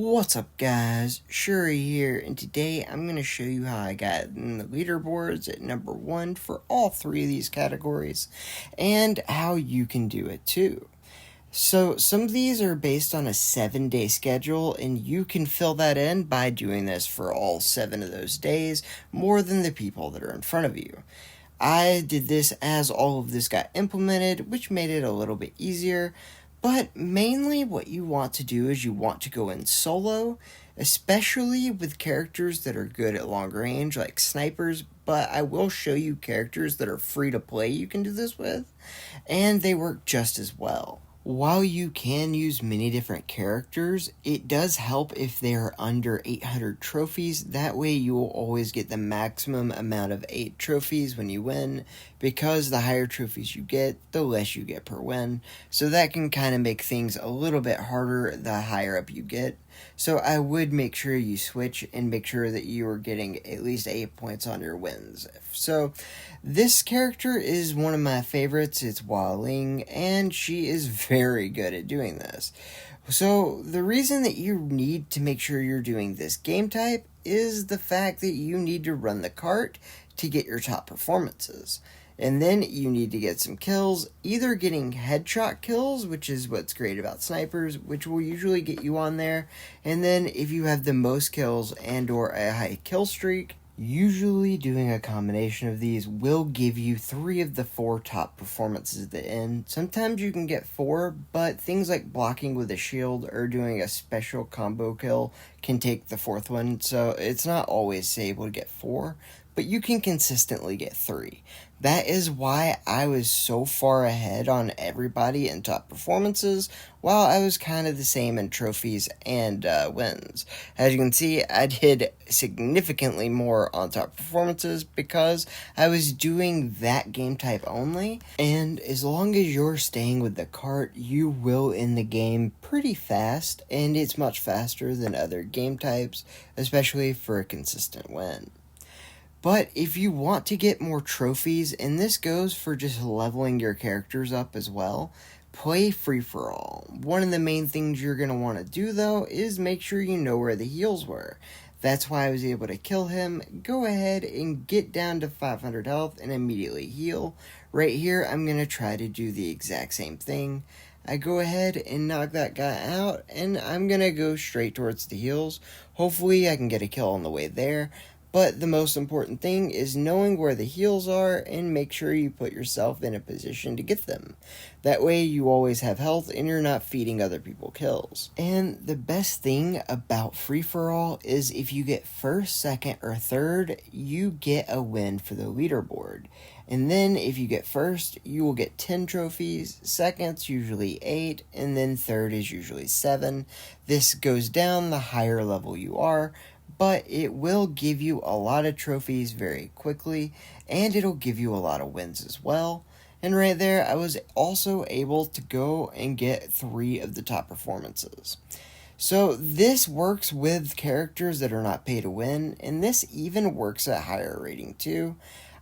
What's up guys, Shuri here, and today I'm going to show you how I got in the leaderboards at number 1 for all 3 of these categories, and how you can do it too. So some of these are based on a 7-day schedule, and you can fill that in by doing this for all 7 of those days, more than the people that are in front of you. I did this as all of this got implemented, which made it a little bit easier. But mainly what you want to do is you want to go in solo, especially with characters that are good at long range like snipers, but I will show you characters that are free to play you can do this with, and they work just as well. While you can use many different characters, it does help if they are under 800 trophies. That way you will always get the maximum amount of 8 trophies when you win, because the higher trophies you get, the less you get per win. So that can kind of make things a little bit harder the higher up you get. So I would make sure you switch and make sure that you are getting at least 8 points on your wins. So this character is one of my favorites. It's Ling, and she is very good at doing this. So the reason that you need to make sure you're doing this game type is the fact that you need to run the cart to get your top performances. And then you need to get some kills, either getting headshot kills, which is what's great about snipers, which will usually get you on there. And then if you have the most kills and or a high kill streak, usually doing a combination of these will give you 3 of the 4 top performances at the end. Sometimes you can get 4, but things like blocking with a shield or doing a special combo kill can take the 4th one. So it's not always able to get 4, but you can consistently get 3. That is why I was so far ahead on everybody in top performances, while I was kind of the same in trophies and wins. As you can see, I did significantly more on top performances because I was doing that game type only, and as long as you're staying with the cart, you will end the game pretty fast, and it's much faster than other game types, especially for a consistent win. But if you want to get more trophies, and this goes for just leveling your characters up as well, play free-for-all. One of the main things you're going to want to do though is make sure you know where the heals were. That's why I was able to kill him. Go ahead and get down to 500 health and immediately heal. Right here I'm going to try to do the exact same thing. I go ahead and knock that guy out, and I'm going to go straight towards the heals. Hopefully I can get a kill on the way there. But the most important thing is knowing where the heals are and make sure you put yourself in a position to get them. That way you always have health and you're not feeding other people kills. And the best thing about free-for-all is if you get 1st, 2nd, or 3rd, you get a win for the leaderboard. And then if you get 1st, you will get 10 trophies, 2nd's usually 8, and then 3rd is usually 7. This goes down the higher level you are, but it will give you a lot of trophies very quickly, and it'll give you a lot of wins as well. And right there, I was also able to go and get 3 of the top performances. So this works with characters that are not pay to win, and this even works at higher rating too.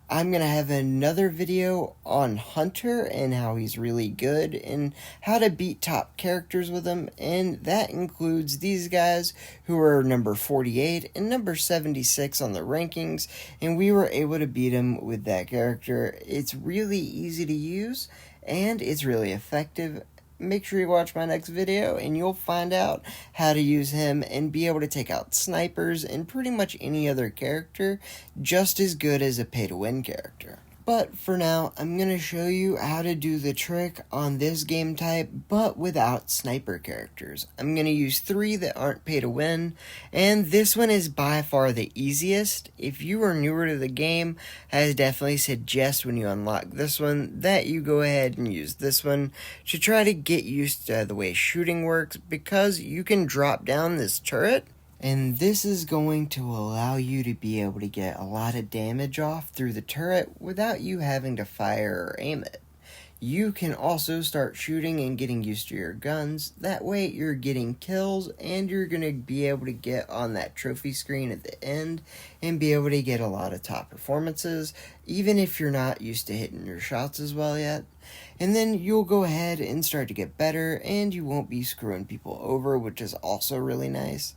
I'm going to have another video on Hunter and how he's really good and how to beat top characters with him, and that includes these guys who are number 48 and number 76 on the rankings, and we were able to beat him with that character. It's really easy to use and it's really effective. Make sure you watch my next video and you'll find out how to use him and be able to take out snipers and pretty much any other character just as good as a pay-to-win character. But for now, I'm going to show you how to do the trick on this game type, but without sniper characters. I'm going to use 3 that aren't pay to win, and this one is by far the easiest. If you are newer to the game, I definitely suggest when you unlock this one that you go ahead and use this one to try to get used to the way shooting works, because you can drop down this turret, and this is going to allow you to be able to get a lot of damage off through the turret without you having to fire or aim it. You can also start shooting and getting used to your guns. That way you're getting kills and you're going to be able to get on that trophy screen at the end and be able to get a lot of top performances, even if you're not used to hitting your shots as well yet. And then you'll go ahead and start to get better and you won't be screwing people over, which is also really nice.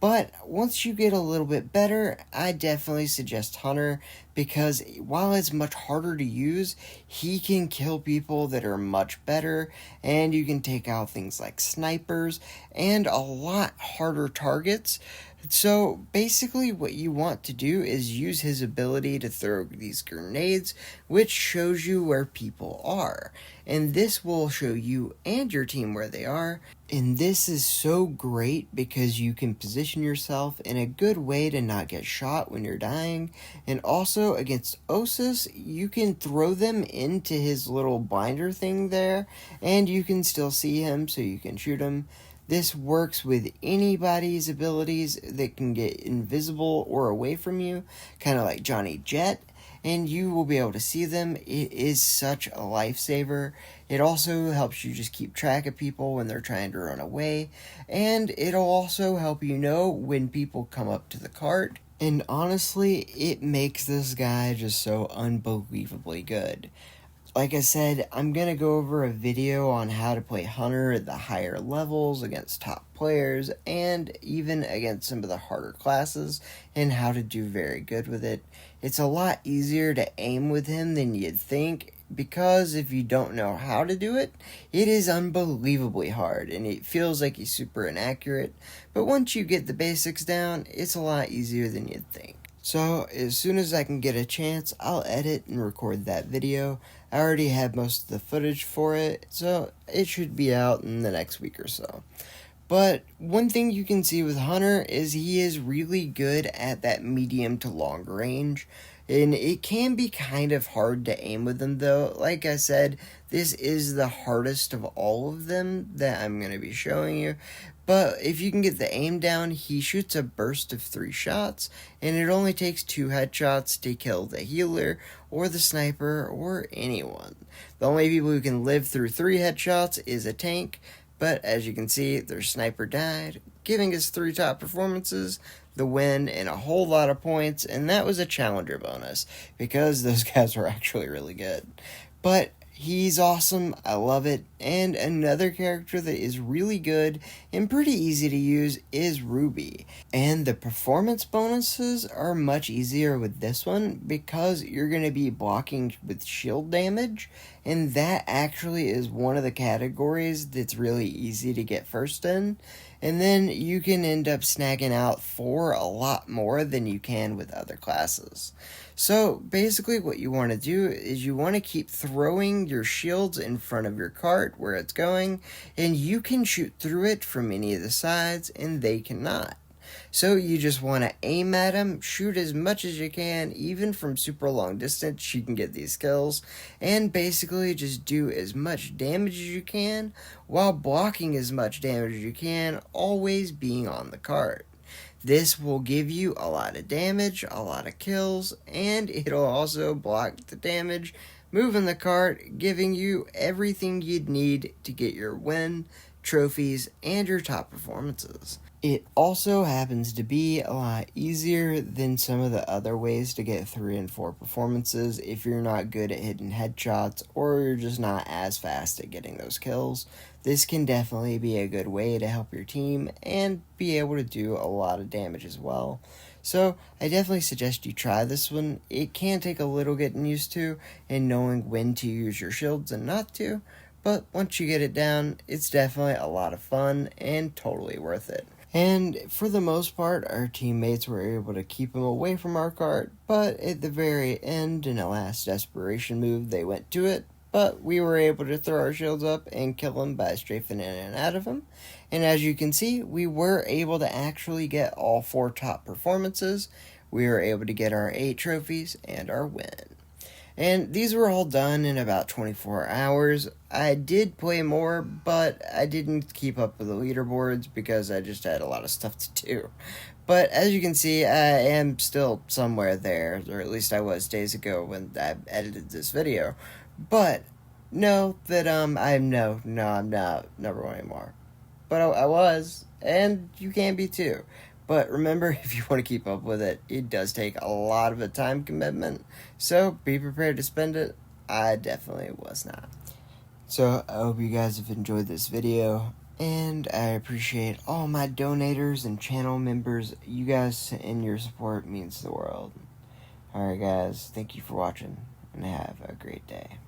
But once you get a little bit better, I definitely suggest Hunter, because while it's much harder to use, he can kill people that are much better, and you can take out things like snipers and a lot harder targets. So basically what you want to do is use his ability to throw these grenades, which shows you where people are. And this will show you and your team where they are. And this is so great because you can position yourself in a good way to not get shot when you're dying. And also against Osus, you can throw them into his little binder thing there, and you can still see him so you can shoot him. This works with anybody's abilities that can get invisible or away from you, kind of like Johnny Jet, and you will be able to see them. It is such a lifesaver. It also helps you just keep track of people when they're trying to run away, and it'll also help you know when people come up to the cart. And honestly, it makes this guy just so unbelievably good. Like I said, I'm going to go over a video on how to play Hunter at the higher levels against top players and even against some of the harder classes, and how to do very good with it. It's a lot easier to aim with him than you'd think, because if you don't know how to do it, it is unbelievably hard and it feels like he's super inaccurate. But once you get the basics down, it's a lot easier than you'd think. So as soon as I can get a chance, I'll edit and record that video. I already have most of the footage for it, so it should be out in the next week or so. But one thing you can see with Hunter is he is really good at that medium to long range. And it can be kind of hard to aim with him though. Like I said, this is the hardest of all of them that I'm going to be showing you. But if you can get the aim down, he shoots a burst of 3 shots, and it only takes 2 headshots to kill the healer, or the sniper, or anyone. The only people who can live through 3 headshots is a tank, but as you can see, their sniper died, giving us 3 top performances, the win, and a whole lot of points, and that was a challenger bonus, because those guys were actually really good. But he's awesome, I love it. And another character that is really good and pretty easy to use is Ruby. And the performance bonuses are much easier with this one because you're going to be blocking with shield damage, and that actually is one of the categories that's really easy to get first in. And then you can end up snagging out for a lot more than you can with other classes. So basically what you want to do is you want to keep throwing your shields in front of your cart where it's going, and you can shoot through it from any of the sides and they cannot. So you just want to aim at them, shoot as much as you can, even from super long distance you can get these kills, and basically just do as much damage as you can while blocking as much damage as you can, always being on the cart. This will give you a lot of damage, a lot of kills, and it'll also block the damage, moving the cart, giving you everything you'd need to get your win, trophies, and your top performances. It also happens to be a lot easier than some of the other ways to get 3 and 4 performances if you're not good at hitting headshots or you're just not as fast at getting those kills. This can definitely be a good way to help your team and be able to do a lot of damage as well. So I definitely suggest you try this one. It can take a little getting used to and knowing when to use your shields and not to, but once you get it down, it's definitely a lot of fun and totally worth it. And for the most part, our teammates were able to keep him away from our cart, but at the very end, in a last desperation move, they went to it, but we were able to throw our shields up and kill him by strafing in and out of him. And as you can see, we were able to actually get all 4 top performances. We were able to get our 8 trophies and our win. And these were all done in about 24 hours. I did play more, but I didn't keep up with the leaderboards because I just had a lot of stuff to do. But as you can see, I am still somewhere there, or at least I was days ago when I edited this video. But know that I'm no, I'm not number one anymore. But I was, and you can be too. But remember, if you want to keep up with it, it does take a lot of a time commitment. So be prepared to spend it. I definitely was not. So I hope you guys have enjoyed this video, and I appreciate all my donators and channel members. You guys and your support means the world. Alright guys, thank you for watching, and have a great day.